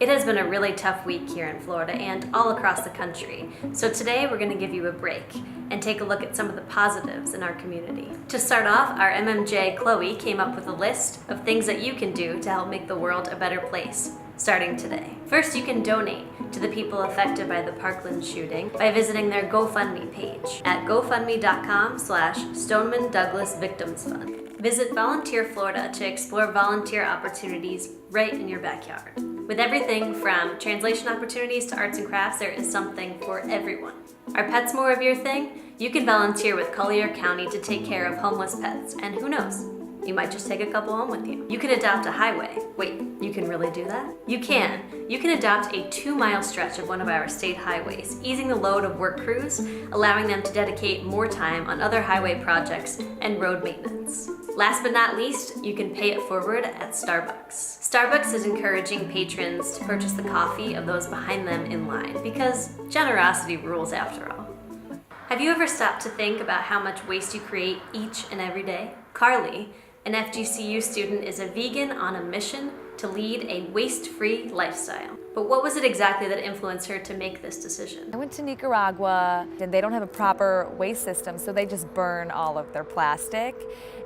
It has been a really tough week here in Florida and all across the country, so today we're going to give you a break and take a look at some of the positives in our community. To start off, our MMJ Chloe came up with a list of things that you can do to help make the world a better place, starting today. First, you can donate to the people affected by the Parkland shooting by visiting their GoFundMe page at gofundme.com/Stoneman Douglas Victims Fund. Visit Volunteer Florida to explore volunteer opportunities right in your backyard. With everything from translation opportunities to arts and crafts, there is something for everyone. Are pets more of your thing? You can volunteer with Collier County to take care of homeless pets, and who knows? You might just take a couple home with you. You can adopt a highway. Wait, you can really do that? You can. You can adopt a 2-mile stretch of one of our state highways, easing the load of work crews, allowing them to dedicate more time on other highway projects and road maintenance. Last but not least, you can pay it forward at Starbucks. Starbucks is encouraging patrons to purchase the coffee of those behind them in line because generosity rules after all. Have you ever stopped to think about how much waste you create each and every day? Carly, an FGCU student, is a vegan on a mission to lead a waste-free lifestyle. But what was it exactly that influenced her to make this decision? I went to Nicaragua, and they don't have a proper waste system, so they just burn all of their plastic.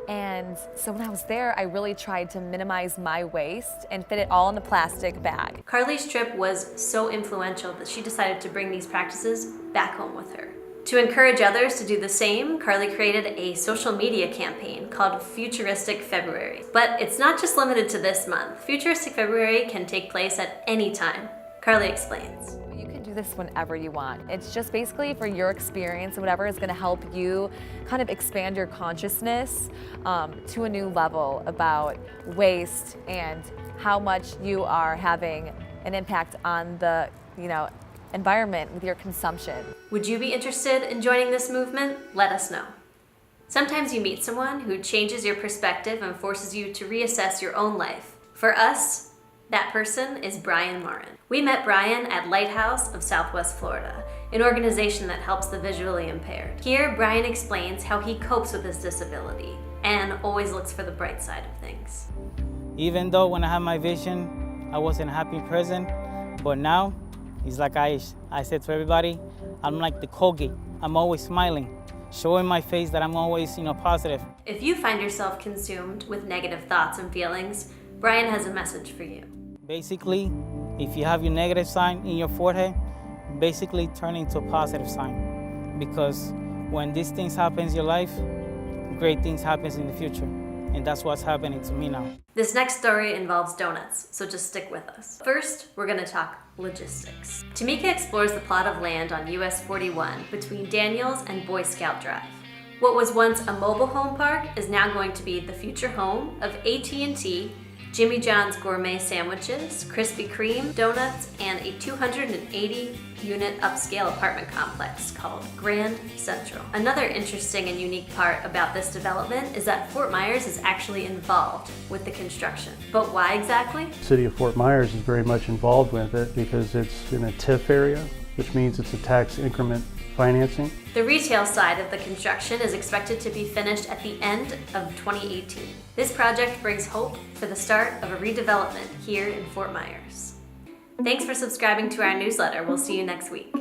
And so when I was there, I really tried to minimize my waste and fit it all in a plastic bag. Carly's trip was so influential that she decided to bring these practices back home with her. To encourage others to do the same, Carly created a social media campaign called Futuristic February. But it's not just limited to this month. Futuristic February can take place at any time. Carly explains. You can do this whenever you want. It's just basically for your experience and whatever is going to help you kind of expand your consciousness to a new level about waste and how much you are having an impact on the, environment with your consumption. Would you be interested in joining this movement? Let us know. Sometimes you meet someone who changes your perspective and forces you to reassess your own life. For us, that person is Brian Martin. We met Brian at Lighthouse of Southwest Florida, an organization that helps the visually impaired. Here, Brian explains how he copes with his disability and always looks for the bright side of things. Even though when I had my vision, I wasn't a happy person, but now, it's like I said to everybody, I'm like the Colgate. I'm always smiling, showing my face that I'm always, positive. If you find yourself consumed with negative thoughts and feelings, Brian has a message for you. Basically, if you have your negative sign in your forehead, basically turn into a positive sign. Because when these things happen in your life, great things happen in the future. And that's what's happening to me now. This next story involves donuts, so just stick with us. First, we're going to talk logistics. Tamika explores the plot of land on US 41 between Daniels and Boy Scout Drive. What was once a mobile home park is now going to be the future home of AT&T, Jimmy John's Gourmet Sandwiches, Krispy Kreme Donuts, and a 280-unit upscale apartment complex called Grand Central. Another interesting and unique part about this development is that Fort Myers is actually involved with the construction. But why exactly? The city of Fort Myers is very much involved with it because it's in a TIF area, which means it's a tax increment financing. The retail side of the construction is expected to be finished at the end of 2018. This project brings hope for the start of a redevelopment here in Fort Myers. Thanks for subscribing to our newsletter. We'll see you next week.